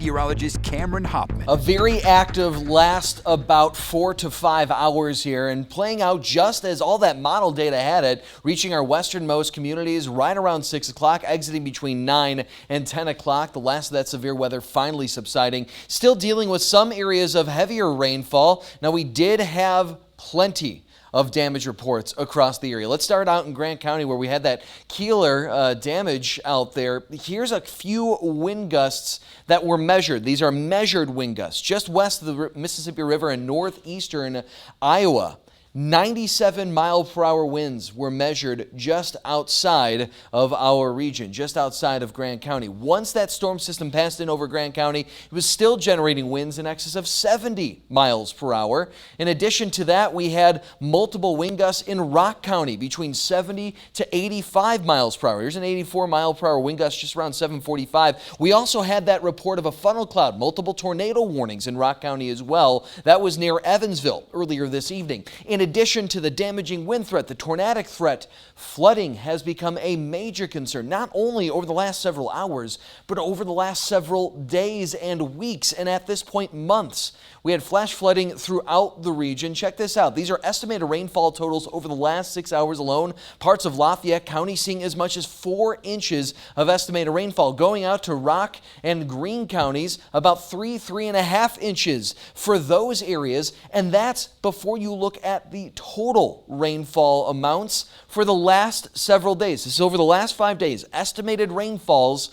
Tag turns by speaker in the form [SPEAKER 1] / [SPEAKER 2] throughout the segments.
[SPEAKER 1] meteorologist Cameron Hoffman.
[SPEAKER 2] A very active last about 4 to 5 hours here, and playing out just as all that model data had it, reaching our westernmost communities right around 6 o'clock, exiting between 9 and 10 o'clock. The last of that severe weather finally subsiding. Still dealing with some areas of heavier rainfall. Now, we did have plenty of damage reports across the area. Let's start out in Grant County, where we had that Keeler damage out there. Here's a few wind gusts that were measured. These are measured wind gusts just west of the Mississippi River in northeastern Iowa. 97 mile per hour winds were measured just outside of our region, just outside of Grant County. Once that storm system passed in over Grant County, it was still generating winds in excess of 70 miles per hour. In addition to that, we had multiple wind gusts in Rock County between 70 to 85 miles per hour. Here's an 84 mile per hour wind gust just around 7:45. We also had that report of a funnel cloud, multiple tornado warnings in Rock County as well. That was near Evansville earlier this evening. In addition to the damaging wind threat, the tornadic threat, flooding has become a major concern, not only over the last several hours, but over the last several days and weeks, and at this point, months. We had flash flooding throughout the region. Check this out. These are estimated rainfall totals over the last 6 hours alone. Parts of Lafayette County seeing as much as 4 inches of estimated rainfall. Going out to Rock and Greene counties, about 3.5 inches for those areas. And that's before you look at the total rainfall amounts for the last several days. This is over the last 5 days. Estimated rainfalls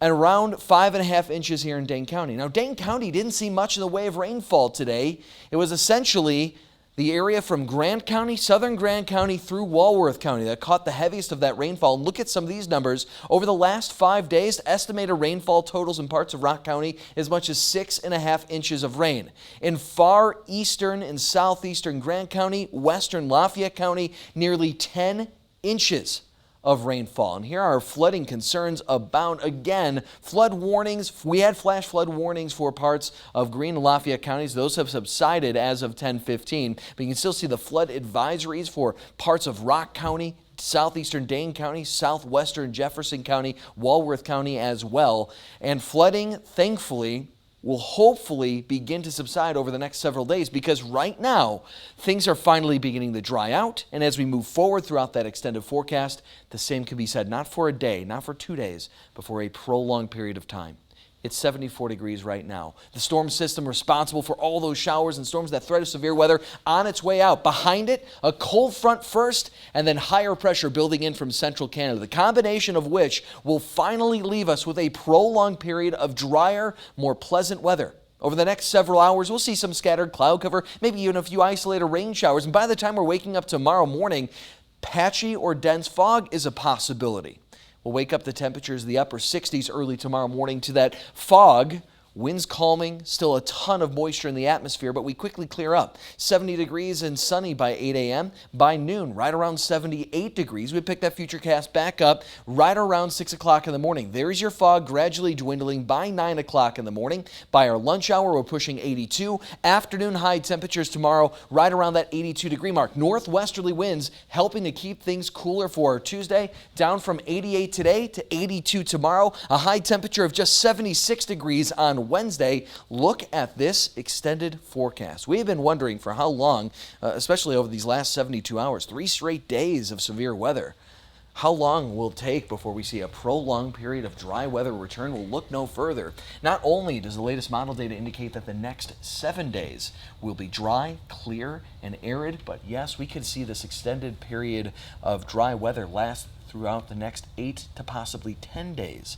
[SPEAKER 2] and around 5.5 inches here in Dane County. Now, Dane County didn't see much in the way of rainfall today. It was essentially the area from Grant County, southern Grant County through Walworth County that caught the heaviest of that rainfall. And look at some of these numbers. Over the last 5 days, estimated rainfall totals in parts of Rock County as much as 6.5 inches of rain. In far eastern and southeastern Grant County, western Lafayette County, nearly 10 inches of rainfall. And here are flooding concerns abound. Again, flood warnings. We had flash flood warnings for parts of Greene and Lafayette counties. Those have subsided as of 10:15. But you can still see the flood advisories for parts of Rock County, southeastern Dane County, southwestern Jefferson County, Walworth County as well. And flooding, thankfully, will hopefully begin to subside over the next several days, because right now things are finally beginning to dry out. And as we move forward throughout that extended forecast, the same can be said not for a day, not for 2 days, but for a prolonged period of time. It's 74 degrees right now. The storm system responsible for all those showers and storms, that threat of severe weather, on its way out. Behind it, a cold front first, and then higher pressure building in from central Canada, the combination of which will finally leave us with a prolonged period of drier, more pleasant weather. Over the next several hours, we'll see some scattered cloud cover, maybe even a few isolated rain showers. And by the time we're waking up tomorrow morning, patchy or dense fog is a possibility. We'll wake up the temperatures in the upper 60s early tomorrow morning to that fog. Winds calming, still a ton of moisture in the atmosphere, but we quickly clear up. 70 degrees and sunny by 8 a.m. By noon, right around 78 degrees. We pick that futurecast back up right around 6 o'clock in the morning. There's your fog gradually dwindling by 9 o'clock in the morning. By our lunch hour, we're pushing 82. Afternoon high temperatures tomorrow right around that 82 degree mark. Northwesterly winds helping to keep things cooler for our Tuesday. Down from 88 today to 82 tomorrow. A high temperature of just 76 degrees on Wednesday. Look at this extended forecast. We have been wondering for how long, especially over these last 72 hours, 3 straight days of severe weather. How long will it take before we see a prolonged period of dry weather return? We'll look no further. Not only does the latest model data indicate that the next 7 days will be dry, clear, and arid, but yes, we could see this extended period of dry weather last throughout the next 8 to possibly 10 days.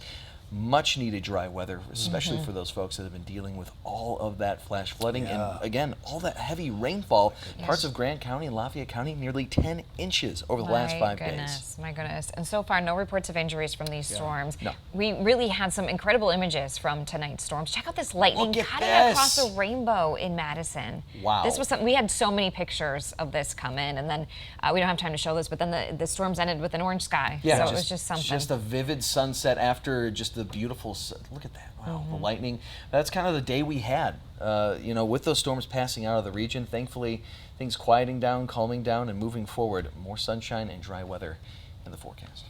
[SPEAKER 2] Much needed dry weather, especially for those folks that have been dealing with all of that flash flooding and, again, all that heavy rainfall. Parts of Grant County and Lafayette County, nearly 10 inches over the last 5 days.
[SPEAKER 3] My goodness. And so far, no reports of injuries from these storms.
[SPEAKER 2] No.
[SPEAKER 3] We really had some incredible images from tonight's storms. Check out this lightning cutting across the rainbow in Madison.
[SPEAKER 2] Wow.
[SPEAKER 3] This was something, we had so many pictures of this come in, and then we don't have time to show this, but then the storms ended with an orange sky.
[SPEAKER 2] Yeah,
[SPEAKER 3] so it was just something.
[SPEAKER 2] Just a vivid sunset after just the beautiful, look at that, wow, the lightning. That's kind of the day we had, with those storms passing out of the region. Thankfully, things quieting down, calming down, and moving forward. More sunshine and dry weather in the forecast.